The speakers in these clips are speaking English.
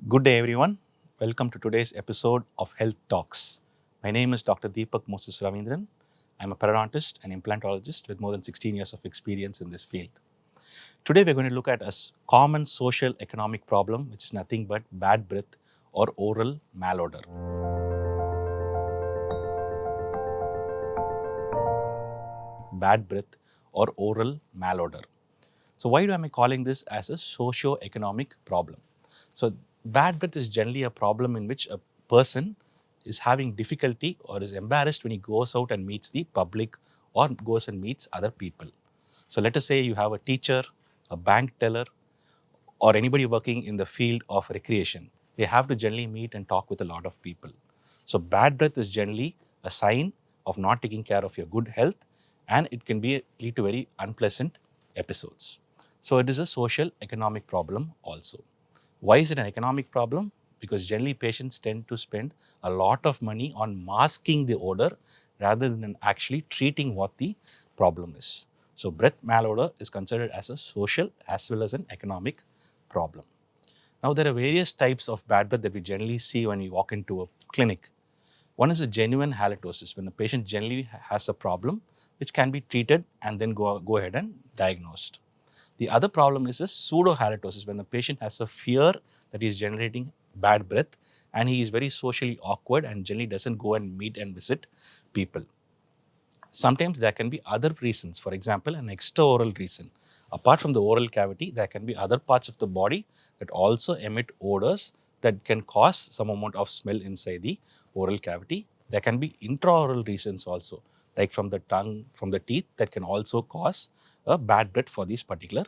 Good day, everyone. Welcome to today's episode of Health Talks. My name is Dr. Deepak Moses Ravindran. I'm a periodontist and implantologist with more than 16 years of experience in this field. Today, we're going to look at a common social economic problem, which is nothing but bad breath or oral malodor. Bad breath or oral malodor. So why am I calling this as a socio-economic problem? So bad breath is generally a problem in which a person is having difficulty or is embarrassed when he goes out and meets the public or goes and meets other people. So let us say you have a teacher, a bank teller, or anybody working in the field of recreation. They have to generally meet and talk with a lot of people. So bad breath is generally a sign of not taking care of your good health, and it can lead to very unpleasant episodes. So it is a social economic problem also. Why is it an economic problem? Because generally patients tend to spend a lot of money on masking the odor rather than actually treating what the problem is. So breath malodor is considered as a social as well as an economic problem. Now there are various types of bad breath that we generally see when we walk into a clinic. One is a genuine halitosis, when a patient generally has a problem which can be treated and then go ahead and diagnosed. The other problem is a pseudo-halitosis, when the patient has a fear that he is generating bad breath and he is very socially awkward and generally doesn't go and meet and visit people. Sometimes there can be other reasons, for example, an extraoral reason. Apart from the oral cavity, there can be other parts of the body that also emit odors that can cause some amount of smell inside the oral cavity. There can be intraoral reasons also, like from the tongue, from the teeth, that can also cause a bad breath for this particular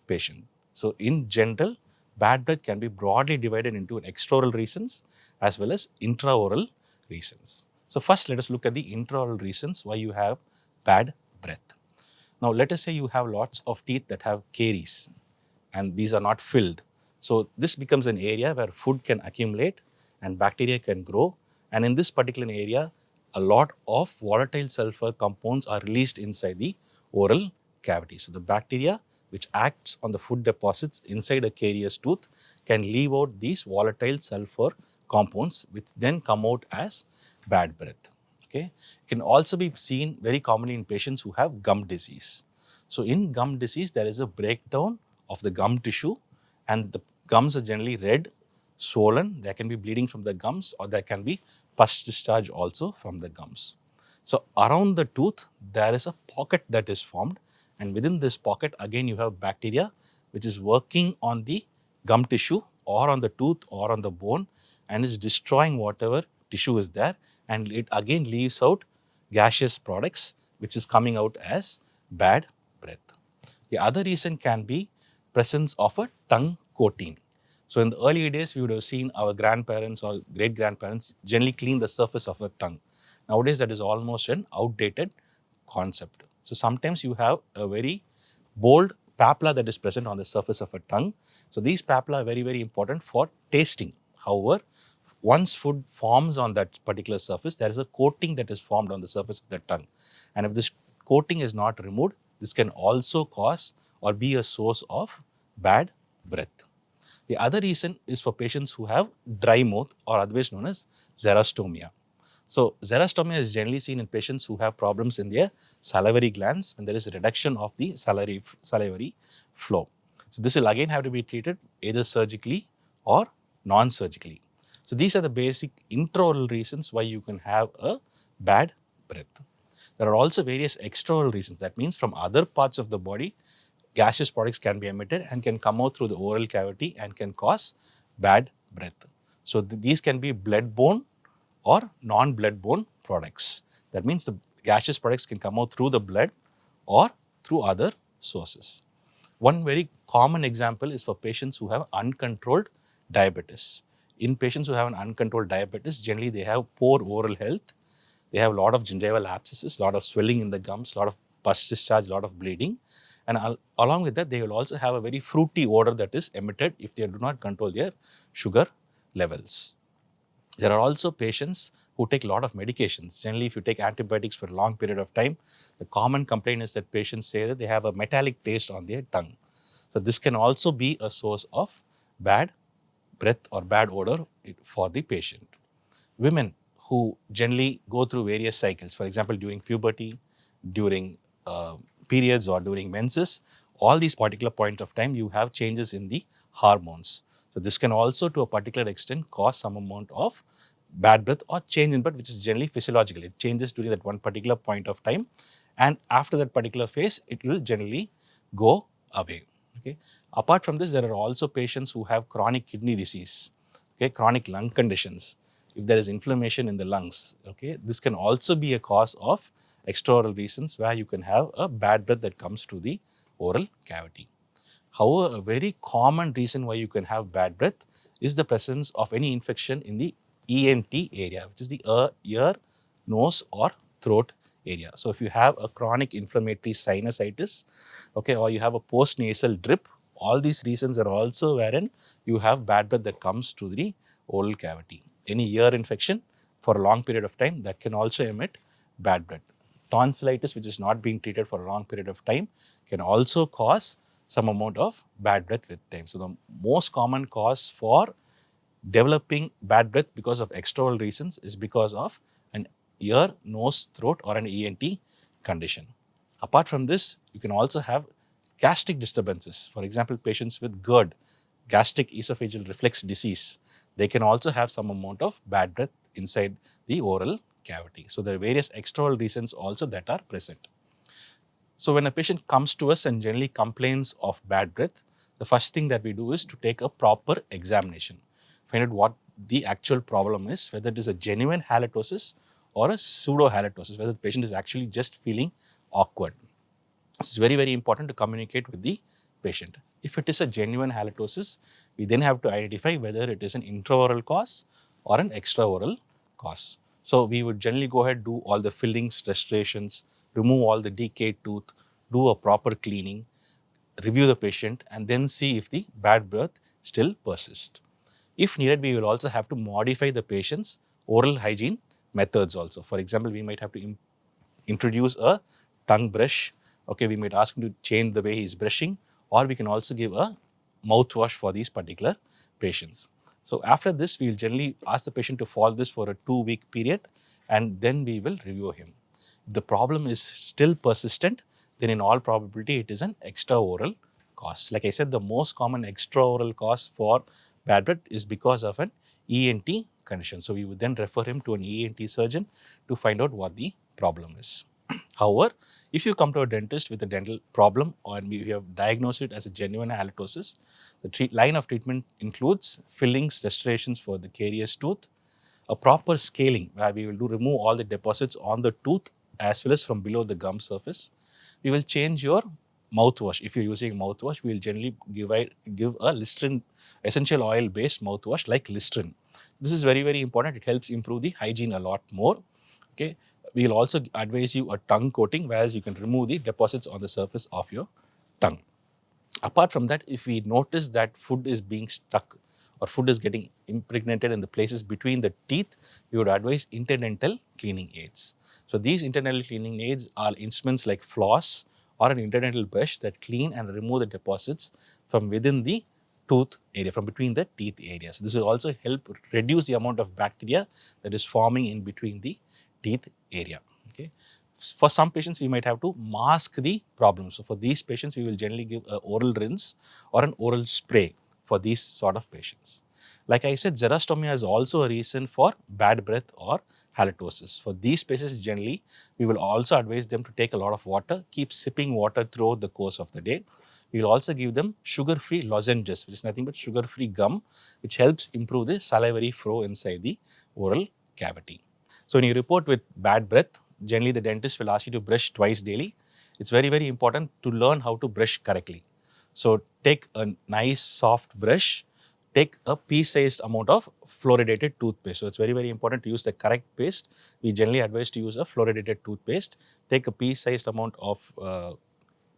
patient. So in general, bad breath can be broadly divided into extraoral reasons as well as intraoral reasons. So first, let us look at the intraoral reasons why you have bad breath. Now, let us say you have lots of teeth that have caries and these are not filled. So this becomes an area where food can accumulate and bacteria can grow. And in this particular area, a lot of volatile sulfur compounds are released inside the oral cavity. So the bacteria which acts on the food deposits inside a carious tooth can leave out these volatile sulfur compounds which then come out as bad breath. Okay. It can also be seen very commonly in patients who have gum disease. So in gum disease, there is a breakdown of the gum tissue and the gums are generally red, swollen. There can be bleeding from the gums or there can be pus discharge also from the gums. So around the tooth, there is a pocket that is formed, and within this pocket, again, you have bacteria which is working on the gum tissue or on the tooth or on the bone and is destroying whatever tissue is there, and it again leaves out gaseous products which is coming out as bad breath. The other reason can be presence of a tongue coating. So in the earlier days, we would have seen our grandparents or great-grandparents generally clean the surface of a tongue. Nowadays, that is almost an outdated concept. So sometimes you have a very bold papilla that is present on the surface of a tongue. So these papilla are very, very important for tasting. However, once food forms on that particular surface, there is a coating that is formed on the surface of the tongue. And if this coating is not removed, this can also cause or be a source of bad breath. The other reason is for patients who have dry mouth or otherwise known as xerostomia. So xerostomia is generally seen in patients who have problems in their salivary glands when there is a reduction of the salivary flow. So this will again have to be treated either surgically or non-surgically. So these are the basic intraoral reasons why you can have a bad breath. There are also various extraoral reasons. That means from other parts of the body, gaseous products can be emitted and can come out through the oral cavity and can cause bad breath. So these can be blood-borne or non-blood-borne products. That means the gaseous products can come out through the blood or through other sources. One very common example is for patients who have uncontrolled diabetes. In patients who have an uncontrolled diabetes, generally they have poor oral health. They have a lot of gingival abscesses, a lot of swelling in the gums, a lot of pus discharge, a lot of bleeding. And along with that, they will also have a very fruity odor that is emitted if they do not control their sugar levels. There are also patients who take a lot of medications. Generally, if you take antibiotics for a long period of time, the common complaint is that patients say that they have a metallic taste on their tongue. So this can also be a source of bad breath or bad odor for the patient. Women who generally go through various cycles, for example, during puberty, during periods or during menses, all these particular point of time, you have changes in the hormones. So this can also to a particular extent cause some amount of bad breath or change in breath, which is generally physiological. It changes during that one particular point of time, and after that particular phase, it will generally go away. Okay. Apart from this, there are also patients who have chronic kidney disease, okay, chronic lung conditions. If there is inflammation in the lungs, okay, this can also be a cause of extraoral reasons where you can have a bad breath that comes to the oral cavity. However, a very common reason why you can have bad breath is the presence of any infection in the ENT area, which is the ear, nose or throat area. So if you have a chronic inflammatory sinusitis, okay, or you have a post-nasal drip, all these reasons are also wherein you have bad breath that comes to the oral cavity. Any ear infection for a long period of time, that can also emit bad breath. Tonsillitis, which is not being treated for a long period of time, can also cause some amount of bad breath with time. So the most common cause for developing bad breath because of extraoral reasons is because of an ear, nose, throat or an ENT condition. Apart from this, you can also have gastric disturbances. For example, patients with GERD, gastric esophageal reflux disease, they can also have some amount of bad breath inside the oral cavity. So there are various extraoral reasons also that are present. So when a patient comes to us and generally complains of bad breath, the first thing that we do is to take a proper examination, find out what the actual problem is, whether it is a genuine halitosis or a pseudo halitosis, whether the patient is actually just feeling awkward. It's very, very important to communicate with the patient. If it is a genuine halitosis, we then have to identify whether it is an intraoral cause or an extraoral cause. So we would generally go ahead, do all the fillings, restorations, remove all the decayed tooth, do a proper cleaning, review the patient, and then see if the bad breath still persists. If needed, we will also have to modify the patient's oral hygiene methods also. For example, we might have to introduce a tongue brush. Okay, we might ask him to change the way he's brushing, or we can also give a mouthwash for these particular patients. So after this, we will generally ask the patient to follow this for a 2-week period, and then we will review him. If the problem is still persistent, then in all probability it is an extraoral cause. Like I said, the most common extraoral cause for bad breath is because of an ENT condition. So we would then refer him to an ENT surgeon to find out what the problem is. However, if you come to a dentist with a dental problem or we have diagnosed it as a genuine halitosis, the line of treatment includes fillings, restorations for the carious tooth, a proper scaling where we will remove all the deposits on the tooth as well as from below the gum surface. We will change your mouthwash. If you're using mouthwash, we will generally give a Listerine essential oil based mouthwash like Listerine. This is very, very important. It helps improve the hygiene a lot more. Okay. We will also advise you a tongue coating, whereas you can remove the deposits on the surface of your tongue. Apart from that, if we notice that food is being stuck or food is getting impregnated in the places between the teeth, we would advise interdental cleaning aids. So these interdental cleaning aids are instruments like floss or an interdental brush that clean and remove the deposits from within the tooth area, from between the teeth area. So this will also help reduce the amount of bacteria that is forming in between the teeth area. Okay. For some patients, we might have to mask the problem. So for these patients, we will generally give an oral rinse or an oral spray for these sort of patients. Like I said, xerostomia is also a reason for bad breath or halitosis. For these patients, generally, we will also advise them to take a lot of water, keep sipping water throughout the course of the day. We will also give them sugar-free lozenges, which is nothing but sugar-free gum, which helps improve the salivary flow inside the oral cavity. So when you report with bad breath, generally the dentist will ask you to brush twice daily. It's very, very important to learn how to brush correctly. So take a nice soft brush, take a pea-sized amount of fluoridated toothpaste. So it's very, very important to use the correct paste. We generally advise to use a fluoridated toothpaste. Take a pea-sized amount of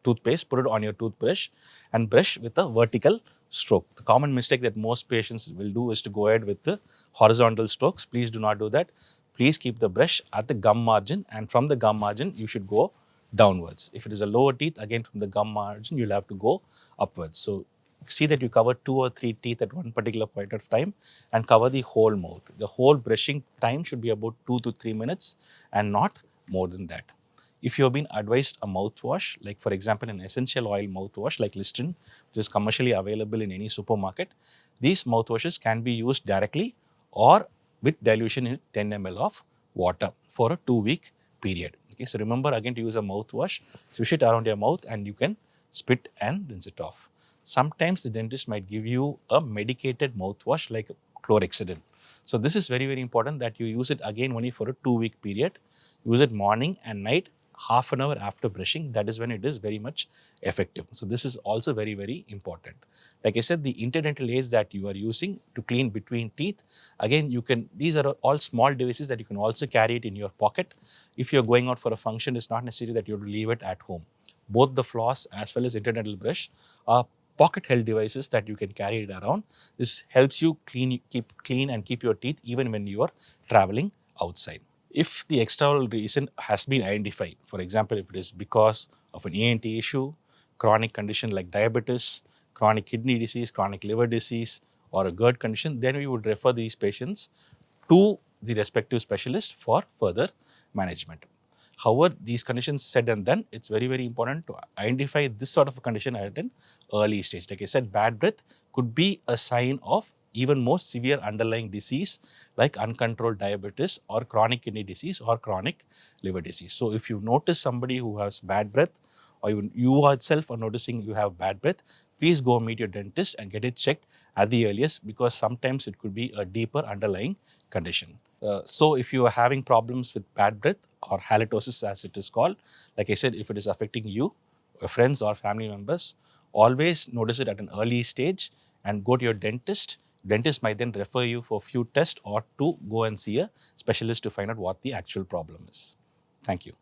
toothpaste, put it on your toothbrush and brush with a vertical stroke. The common mistake that most patients will do is to go ahead with the horizontal strokes. Please do not do that. Please keep the brush at the gum margin, and from the gum margin, you should go downwards. If it is a lower teeth, again from the gum margin, you'll have to go upwards. So see that you cover 2 or 3 teeth at one particular point of time and cover the whole mouth. The whole brushing time should be about 2 to 3 minutes and not more than that. If you have been advised a mouthwash, like for example an essential oil mouthwash like Listerine, which is commercially available in any supermarket, these mouthwashes can be used directly or with dilution in 10 ml of water for a 2-week period. Okay, so remember again to use a mouthwash, swish it around your mouth and you can spit and rinse it off. Sometimes the dentist might give you a medicated mouthwash like chlorhexidine. So this is very, very important that you use it again only for a 2-week period. Use it morning and night, half an hour after brushing. That is when it is very much effective. So this is also very, very important. Like I said, the interdental aids that you are using to clean between teeth, again, these are all small devices that you can also carry it in your pocket. If you're going out for a function, it's not necessary that you have to leave it at home. Both the floss as well as interdental brush are pocket held devices that you can carry it around. This helps you keep clean and keep your teeth even when you are traveling outside. If the external reason has been identified, for example, if it is because of an ENT issue, chronic condition like diabetes, chronic kidney disease, chronic liver disease, or a GERD condition, then we would refer these patients to the respective specialist for further management. However, these conditions said and done, it's very, very important to identify this sort of a condition at an early stage. Like I said, bad breath could be a sign of even more severe underlying disease like uncontrolled diabetes or chronic kidney disease or chronic liver disease. So if you notice somebody who has bad breath or even you yourself are noticing you have bad breath, please go meet your dentist and get it checked at the earliest because sometimes it could be a deeper underlying condition. So if you are having problems with bad breath or halitosis as it is called, like I said, if it is affecting you, your friends or family members, always notice it at an early stage and go to your dentist. Dentist might then refer you for a few tests or to go and see a specialist to find out what the actual problem is. Thank you.